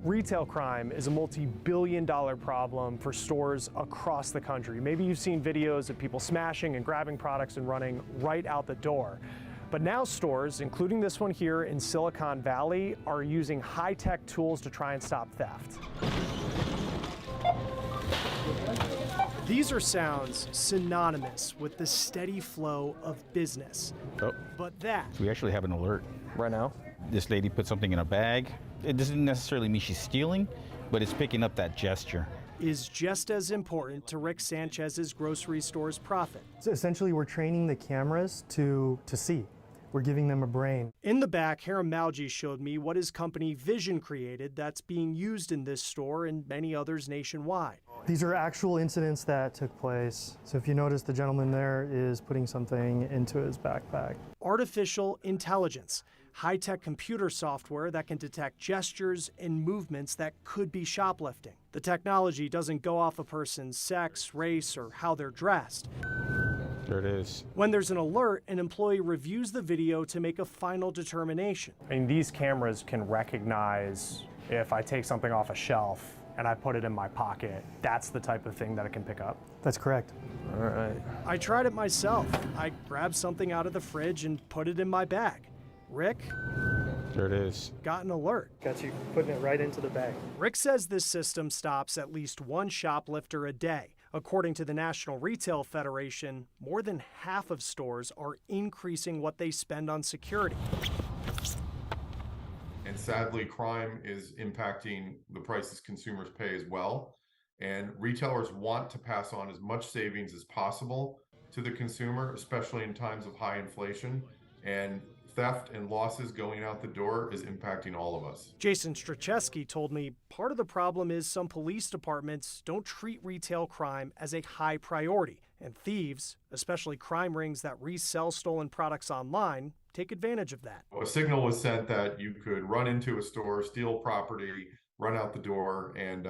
Retail crime is a multi-billion-dollar problem for stores across the country. Maybe you've seen videos of people smashing and grabbing products and running right out the door. But now stores, including this one here in Silicon Valley, are using high-tech tools to try and stop theft. These are sounds synonymous with the steady flow of business. Oh. But that... We actually have an alert. Right now? This lady put something in a bag. It doesn't necessarily mean she's stealing, but it's picking up that gesture. Is just as important to Rick Sanchez's grocery store's profit. So essentially, we're training the cameras to see. We're giving them a brain. In the back, Hiram Malji showed me what his company Veesion created that's being used in this store and many others nationwide. These are actual incidents that took place. So if you notice, the gentleman there is putting something into his backpack. Artificial intelligence, high-tech computer software that can detect gestures and movements that could be shoplifting. The technology doesn't go off a person's sex, race, or how they're dressed. There it is. When there's an alert, an employee reviews the video to make a final determination. I mean, these cameras can recognize if I take something off a shelf and I put it in my pocket. That's the type of thing that it can pick up. That's correct. All right. I tried it myself. I grabbed something out of the fridge and put it in my bag. Rick? There it is. Got an alert. Got you putting it right into the bag. Rick says this system stops at least one shoplifter a day. According to the National Retail Federation, more than half of stores are increasing what they spend on security. And sadly, crime is impacting the prices consumers pay as well. And retailers want to pass on as much savings as possible to the consumer, especially in times of high inflation. And theft and losses going out the door is impacting all of us. Jason Stracheski told me part of the problem is some police departments don't treat retail crime as a high priority. And thieves, especially crime rings that resell stolen products online, take advantage of that. A signal was sent that you could run into a store, steal property, run out the door, and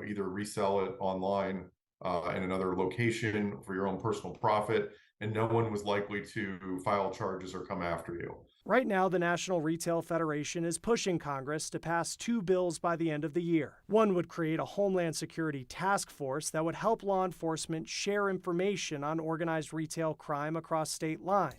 either resell it online in another location for your own personal profit, and no one was likely to file charges or come after you. Right now, the National Retail Federation is pushing Congress to pass 2 bills by the end of the year. One would create a Homeland Security task force that would help law enforcement share information on organized retail crime across state lines.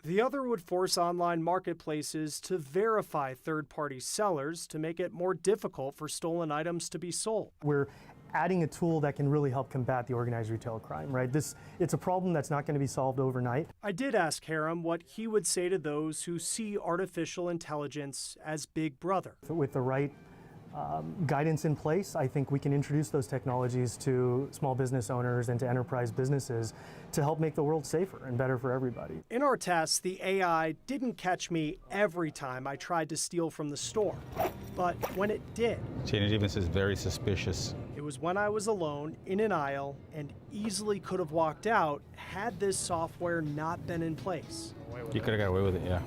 The other would force online marketplaces to verify third-party sellers to make it more difficult for stolen items to be sold. We're adding a tool that can really help combat the organized retail crime, right? It's a problem that's not going to be solved overnight. I did ask Hiram what he would say to those who see artificial intelligence as Big Brother. With the right guidance in place, I think we can introduce those technologies to small business owners and to enterprise businesses to help make the world safer and better for everybody. In our tests, the AI didn't catch me every time I tried to steal from the store. But when it did, See, and it even says very suspicious. it was when I was alone in an aisle and easily could have walked out had this software not been in place. You could have got away with it, yeah.